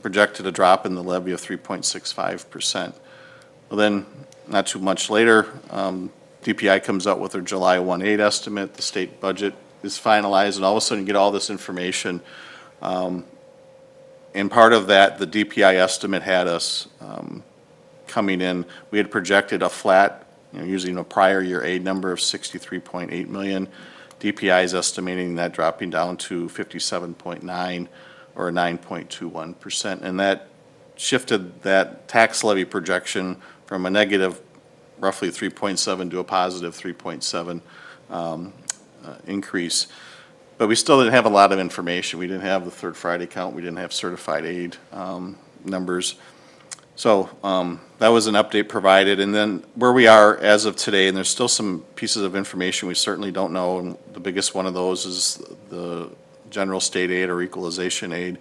B: projected a drop in the levy of 3.65%. Well, then, not too much later, DPI comes out with their July 1 aid estimate, the state budget is finalized, and all of a sudden you get all this information. And part of that, the DPI estimate had us coming in, we had projected a flat, using a prior year aid number of 63.8 million. DPI is estimating that dropping down to 57.9 or 9.21%. And that shifted that tax levy projection from a negative roughly 3.7 to a positive 3.7 increase. But we still didn't have a lot of information. We didn't have the third Friday count. We didn't have certified aid numbers. So that was an update provided. And then where we are as of today, and there's still some pieces of information we certainly don't know, and the biggest one of those is the general state aid or equalization aid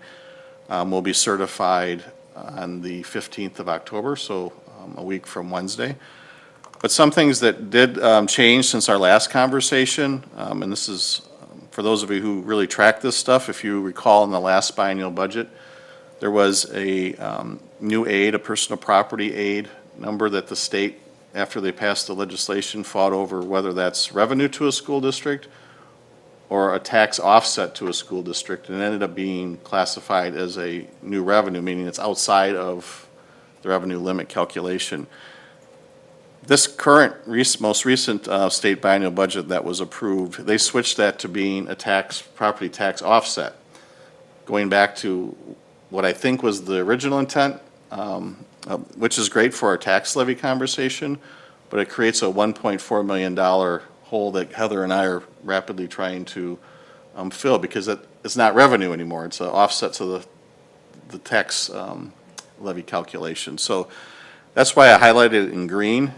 B: will be certified on the 15th of October, so a week from Wednesday. But some things that did change since our last conversation, and this is for those of you who really track this stuff, if you recall in the last biennial budget, there was a new aid, a personal property aid number that the state, after they passed the legislation, fought over whether that's revenue to a school district or a tax offset to a school district, and it ended up being classified as a new revenue, meaning it's outside of the revenue limit calculation. This current, most recent state biennial budget that was approved, they switched that to being a property tax offset, going back to what I think was the original intent, which is great for our tax levy conversation, but it creates a $1.4 million hole that Heather and I are rapidly trying to fill, because it's not revenue anymore. It's an offset to the tax levy calculation. So that's why I highlighted it in green.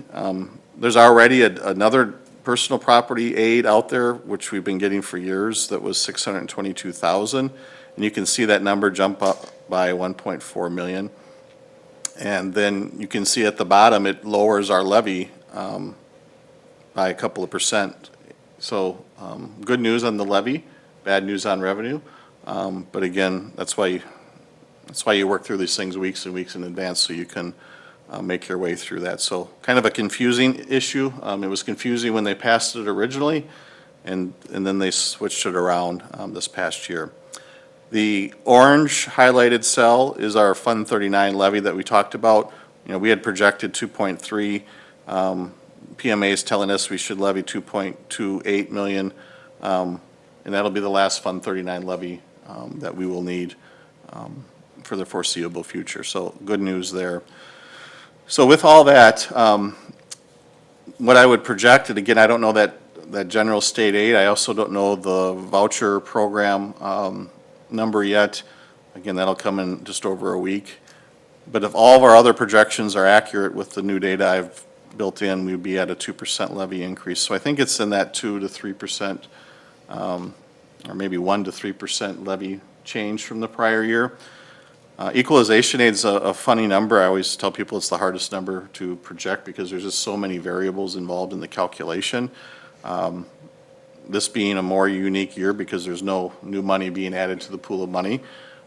B: There's already another personal property aid out there, which we've been getting for years, that was $622,000. And you can see that number jump up by 1.4 million. And then you can see at the bottom, it lowers our levy by a couple of percent. So good news on the levy, bad news on revenue. But again, that's why you work through these things weeks and weeks in advance, so you can make your way through that. So kind of a confusing issue. It was confusing when they passed it originally, and then they switched it around this past year. The orange highlighted cell is our Fund 39 levy that we talked about. We had projected 2.3. PMA is telling us we should levy 2.28 million, and that'll be the last Fund 39 levy that we will need for the foreseeable future. So good news there. So with all that, what I would project, and again, I don't know that general state aid, I also don't know the voucher program number yet. Again, that'll come in just over a week. But if all of our other projections are accurate with the new data I've built in, we'd be at a 2% levy increase. So I think it's in that 2 to 3%, or maybe 1 to 3% levy change from the prior year. Equalization aid is a funny number. I always tell people it's the hardest number to project because there's just so many variables involved in the calculation. This being a more unique year because there's no new money being added to the pool of money.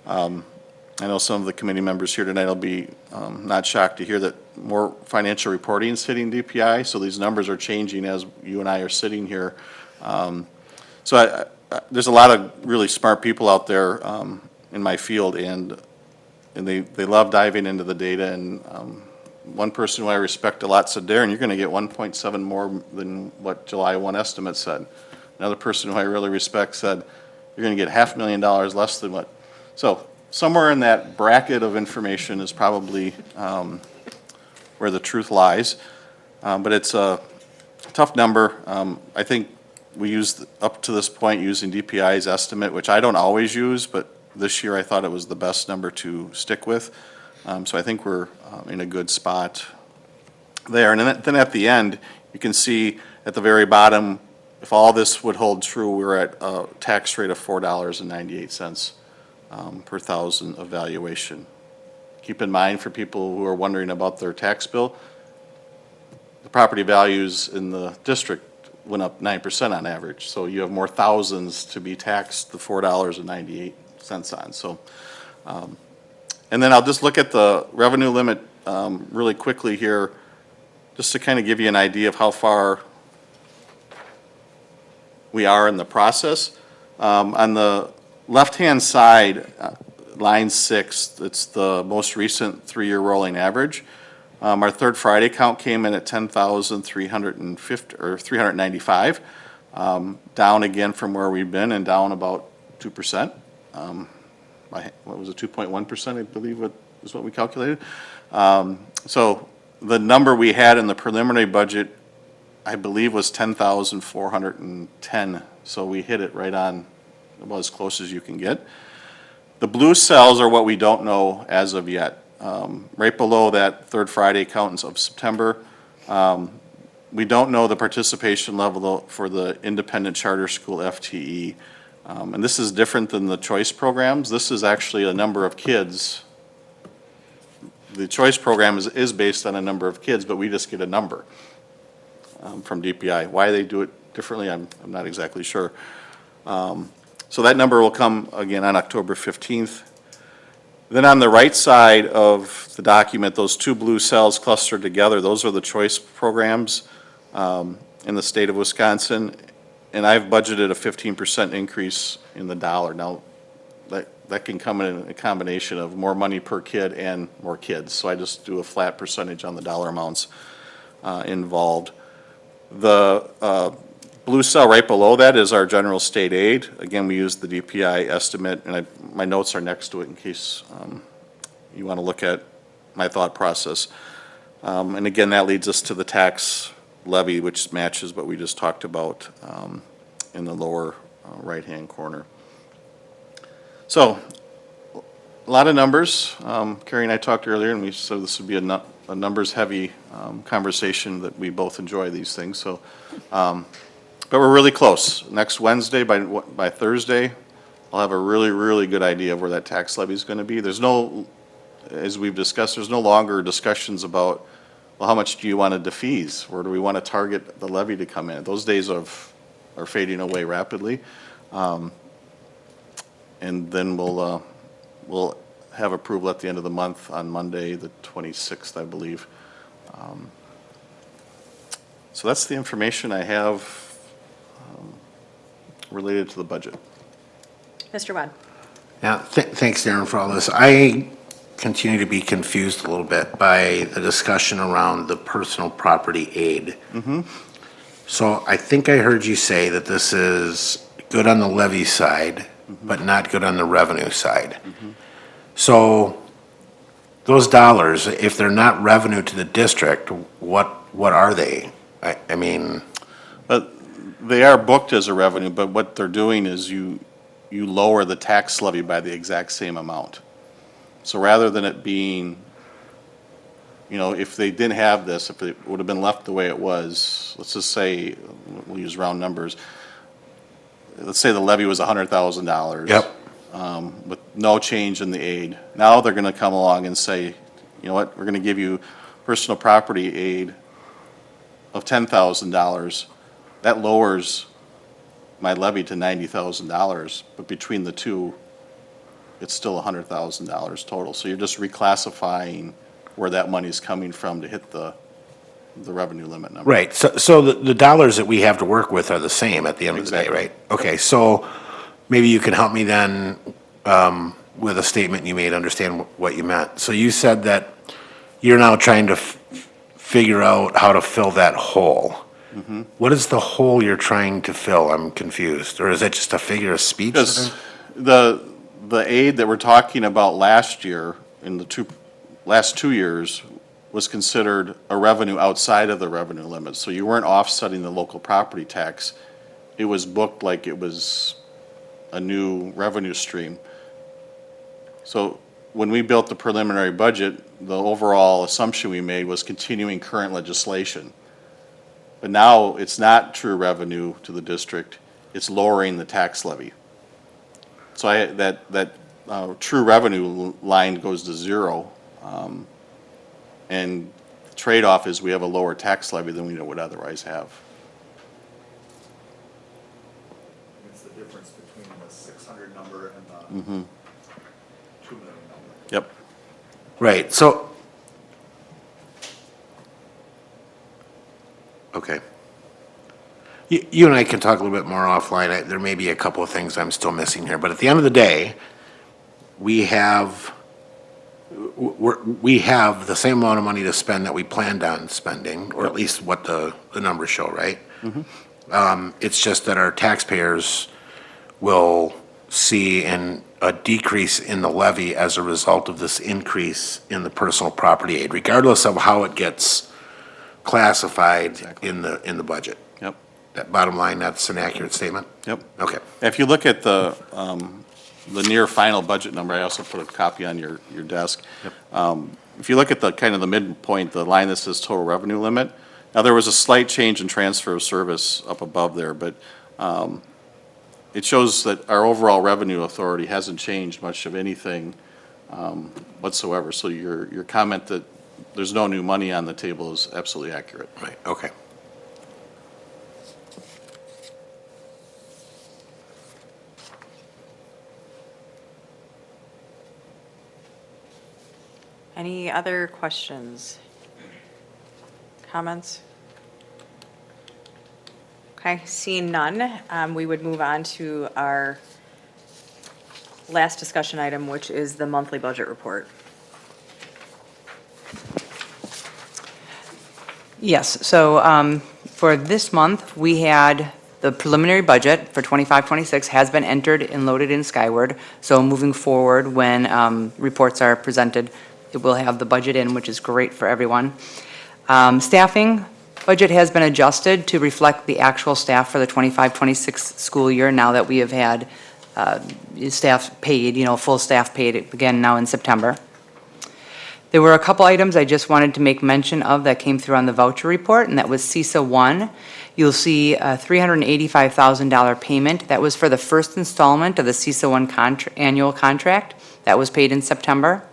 B: I know some of the committee members here tonight will be not shocked to hear that more financial reporting is hitting DPI, so these numbers are changing as you and I are sitting here. So there's a lot of really smart people out there in my field, and they love diving into the data. And one person who I respect a lot said, Darren, you're going to get 1.7 more than what July 1 estimate said. Another person who I really respect said, you're going to get $500,000 less than what. So somewhere in that bracket of information is probably where the truth lies. But it's a tough number. I think we used, up to this point, using DPI's estimate, which I don't always use, but this year I thought it was the best number to stick with. So I think we're in a good spot there. And then at the end, you can see at the very bottom, if all this would hold true, we're at a tax rate of $4.98 per thousand of valuation. Keep in mind, for people who are wondering about their tax bill, the property values in the district went up 9% on average. So you have more thousands to be taxed the $4.98 on. So, and then I'll just look at the revenue limit really quickly here, just to kind of give you an idea of how far we are in the process. On the left-hand side, line 6, it's the most recent 3-year rolling average. Our third Friday count came in at 10,350, or 395, down again from where we've been and down about 2%. What was it, 2.1%, I believe is what we calculated. So the number we had in the preliminary budget, I believe, was 10,410. So we hit it right on, about as close as you can get. The blue cells are what we don't know as of yet. Right below that third Friday count of September, we don't know the participation level for the independent charter school FTE. And this is different than the choice programs. This is actually a number of kids. The choice program is based on a number of kids, but we just get a number from DPI. Why they do it differently, I'm not exactly sure. So that number will come again on October 15th. Then on the right side of the document, those two blue cells clustered together, those are the choice programs in the state of Wisconsin. And I've budgeted a 15% increase in the dollar. Now, that can come in a combination of more money per kid and more kids. So I just do a flat percentage on the dollar amounts involved. The blue cell right below that is our general state aid. Again, we use the DPI estimate, and my notes are next to it in case you want to look at my thought process. And again, that leads us to the tax levy, which matches what we just talked about in the lower right-hand corner. So, a lot of numbers. Carrie and I talked earlier, and we said this would be a numbers-heavy conversation, that we both enjoy these things. So, but we're really close. Next Wednesday, by Thursday, I'll have a really, really good idea of where that tax levy is going to be. There's no, as we've discussed, there's no longer discussions about, well, how much do you want to defease? Where do we want to target the levy to come in? Those days are fading away rapidly. And then we'll have approval at the end of the month on Monday, the 26th, I believe. So that's the information I have related to the budget.
A: Mr. Wad?
F: Yeah, thanks, Darren, for all this. I continue to be confused a little bit by the discussion around the personal property aid. So I think I heard you say that this is good on the levy side, but not good on the revenue side. So those dollars, if they're not revenue to the district, what are they? I mean,
B: They are booked as a revenue, but what they're doing is you lower the tax levy by the exact same amount. So rather than it being, if they didn't have this, if it would have been left the way it was, let's just say, we'll use round numbers. Let's say the levy was $100,000.
F: Yep.
B: With no change in the aid. Now they're going to come along and say, you know what, we're going to give you personal property aid of $10,000. That lowers my levy to $90,000, but between the two, it's still $100,000 total. So you're just reclassifying where that money's coming from to hit the revenue limit number.
F: right, so the dollars that we have to work with are the same at the end of the day,
B: Exactly.
F: right? Okay, so maybe you can help me then with a statement you made, understand what you meant. So you said that you're now trying to figure out how to fill that hole. What is the hole you're trying to fill? I'm confused. Or is that just a figure of speech?
B: Because the aid that we're talking about last year, in the last 2 years, was considered a revenue outside of the revenue limit. So you weren't offsetting the local property tax. it was booked like it was a new revenue stream. So when we built the preliminary budget, the overall assumption we made was continuing current legislation. But now it's not true revenue to the district, it's lowering the tax levy. So that true revenue line goes to zero. And the trade-off is we have a lower tax levy than we would otherwise have.
I: It's the difference between the 600 number and the 2 million number.
B: Yep.
F: Right, so. Okay. You and I can talk a little bit more offline. There may be a couple of things I'm still missing here, but at the end of the day, we have the same amount of money to spend that we planned on spending, or at least what the numbers show, right? It's just that our taxpayers will see a decrease in the levy as a result of this increase in the personal property aid, regardless of how it gets classified in the budget.
B: Yep.
F: That bottom line, that's an accurate statement?
B: Yep.
F: Okay.
B: If you look at the near final budget number, I also put a copy on your desk. If you look at the kind of the midpoint, the line that says total revenue limit, now there was a slight change in transfer of service up above there, but it shows that our overall revenue authority hasn't changed much of anything whatsoever. So your comment that there's no new money on the table is absolutely accurate.
F: Right, okay.
A: Any other questions? Comments? Okay, seeing none, we would move on to our last discussion item, which is the monthly budget report.
D: Yes, so for this month, we had the preliminary budget for 25-26 has been entered and loaded in Skyward. So moving forward, when reports are presented, it will have the budget in, which is great for everyone. Staffing budget has been adjusted to reflect the actual staff for the 25-26 school year now that we have had staff paid, full staff paid again now in September. There were a couple items I just wanted to make mention of that came through on the voucher report, and that was CISA 1. You'll see a $385,000 payment. That was for the first installment of the CISA 1 annual contract. That was paid in September.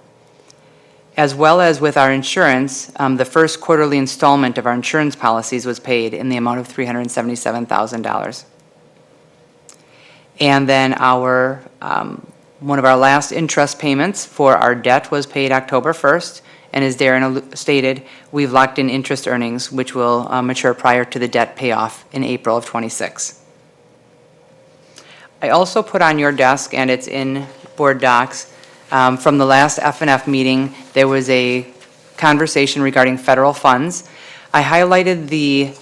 D: As well as with our insurance, the first quarterly installment of our insurance policies was paid in the amount of $377,000. And then one of our last interest payments for our debt was paid October 1st, and as Darren stated, we've locked in interest earnings, which will mature prior to the debt payoff in April of '26. I also put on your desk, and it's in board docs, from the last F&F meeting, there was a conversation regarding federal funds. I highlighted the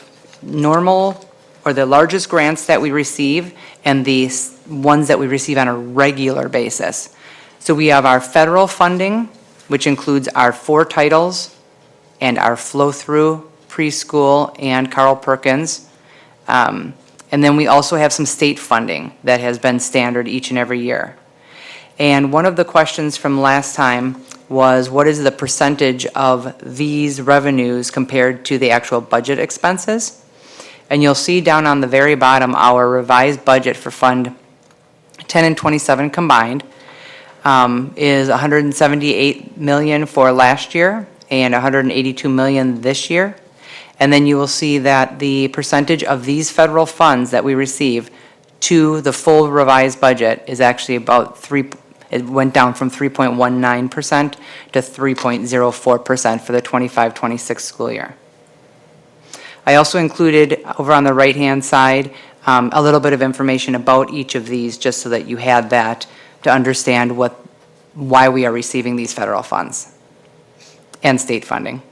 D: normal or the largest grants that we receive and the ones that we receive on a regular basis. So we have our federal funding, which includes our 4 titles and our flow-through preschool and Carl Perkins. And then we also have some state funding that has been standard each and every year. And one of the questions from last time was, what is the percentage of these revenues compared to the actual budget expenses? And you'll see down on the very bottom, our revised budget for Fund 10 and 27 combined is $178 million for last year and $182 million this year. And then you will see that the percentage of these federal funds that we receive to the full revised budget is actually about it went down from 3.19% to 3.04% for the 25-26 school year. I also included over on the right-hand side a little bit of information about each of these, just so that you had that to understand why we are receiving these federal funds and state funding.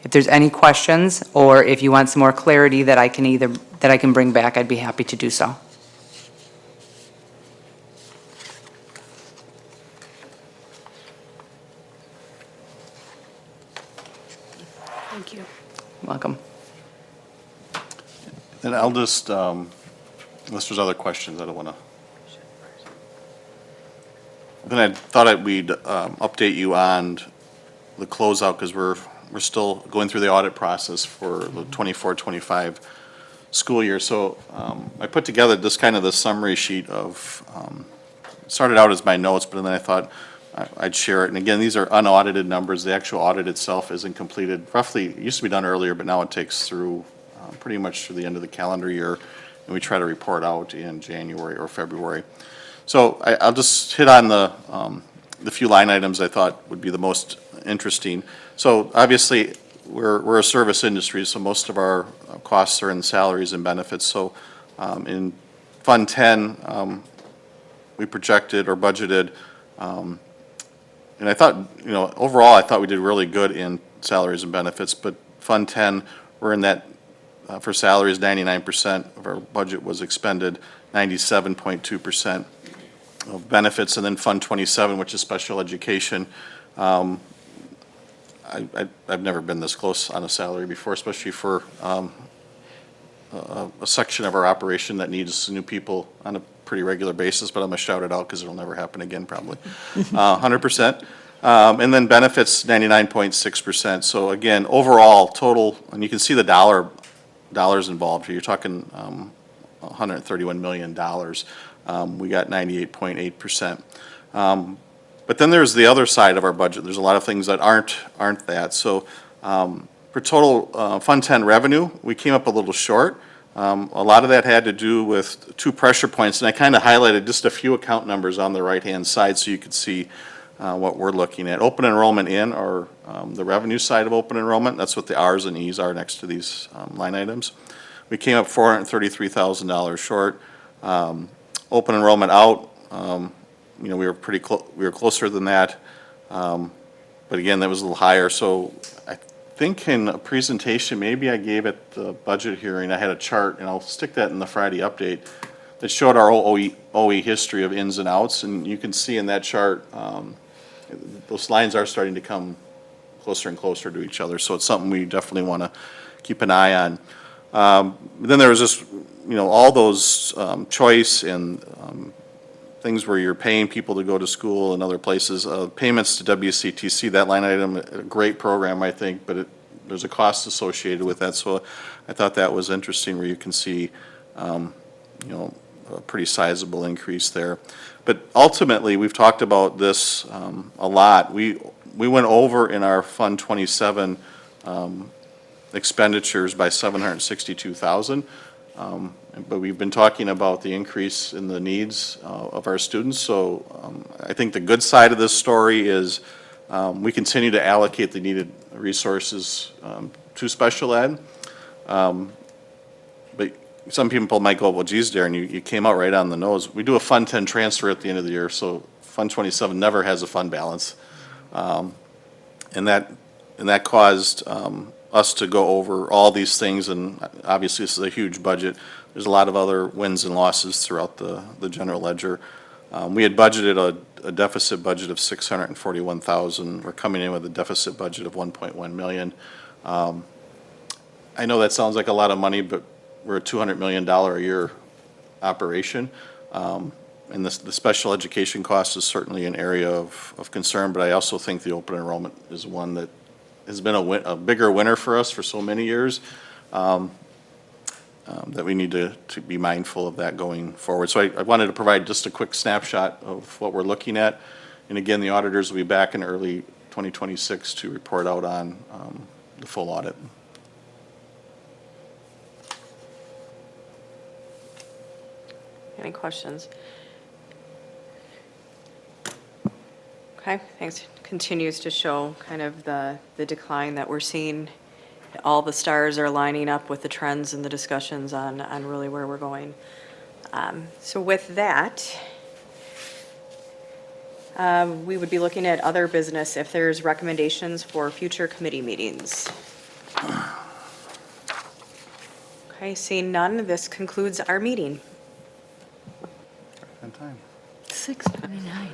D: If there's any questions, or if you want some more clarity that I can bring back, I'd be happy to do so.
H: Thank you.
D: Welcome.
B: Then I'll just, unless there's other questions, I don't want to. Then I thought we'd update you on the closeout, because we're still going through the audit process for the 24-25 school year. So I put together this kind of the summary sheet of, started out as my notes, but then I thought I'd share it. And again, these are unaudited numbers. The actual audit itself isn't completed. Roughly, it used to be done earlier, but now it takes through pretty much through the end of the calendar year. And we try to report out in January or February. So I'll just hit on the few line items I thought would be the most interesting. So obviously, we're a service industry, so most of our costs are in salaries and benefits. So in Fund 10, we projected or budgeted, and I thought, overall, I thought we did really good in salaries and benefits, but Fund 10, we're in that, for salaries, 99% of our budget was expended, 97.2% of benefits, and then Fund 27, which is special education. I've never been this close on a salary before, especially for a section of our operation that needs new people on a pretty regular basis, but I'm gonna shout it out because it'll never happen again, probably. 100%. And then benefits, 99.6%. So again, overall, total, and you can see the dollars involved here. You're talking $131 million. We got 98.8%. But then there's the other side of our budget. There's a lot of things that aren't that. So for total Fund 10 revenue, we came up a little short. A lot of that had to do with two pressure points, and I kind of highlighted just a few account numbers on the right-hand side so you could see what we're looking at. Open enrollment in, or the revenue side of open enrollment, that's what the R's and E's are next to these line items. We came up $433,000 short. Open enrollment out, we were pretty close. We were closer than that, but again, that was a little higher. So I think in a presentation, maybe I gave at the budget hearing, I had a chart, and I'll stick that in the Friday update, that showed our OE history of ins and outs, and you can see in that chart, those lines are starting to come closer and closer to each other. So it's something we definitely want to keep an eye on. Then there was just, all those choice and things where you're paying people to go to school and other places. Payments to WCTC, that line item, a great program, I think, but there's a cost associated with that. So I thought that was interesting, where you can see, a pretty sizable increase there. But ultimately, we've talked about this a lot. We went over in our Fund 27 expenditures by $762,000. But we've been talking about the increase in the needs of our students. So I think the good side of this story is we continue to allocate the needed resources to special ed. But some people might go, well, geez, Darren, you came out right on the nose. We do a Fund 10 transfer at the end of the year, so Fund 27 never has a fund balance. And that caused us to go over all these things, and obviously this is a huge budget. There's a lot of other wins and losses throughout the general ledger. We had budgeted a deficit budget of $641,000. We're coming in with a deficit budget of $1.1 million. I know that sounds like a lot of money, but we're a $200 million a year operation. And the special education cost is certainly an area of concern, but I also think the open enrollment is one that has been a bigger winner for us for so many years, that we need to be mindful of that going forward. So I wanted to provide just a quick snapshot of what we're looking at. And again, the auditors will be back in early 2026 to report out on the full audit.
A: Any questions? Okay, thanks. Continues to show kind of the decline that we're seeing. All the stars are lining up with the trends and the discussions on really where we're going. So with that, we would be looking at other business if there's recommendations for future committee meetings. Okay, seeing none, this concludes our meeting.
B: On time.
C: 6:29.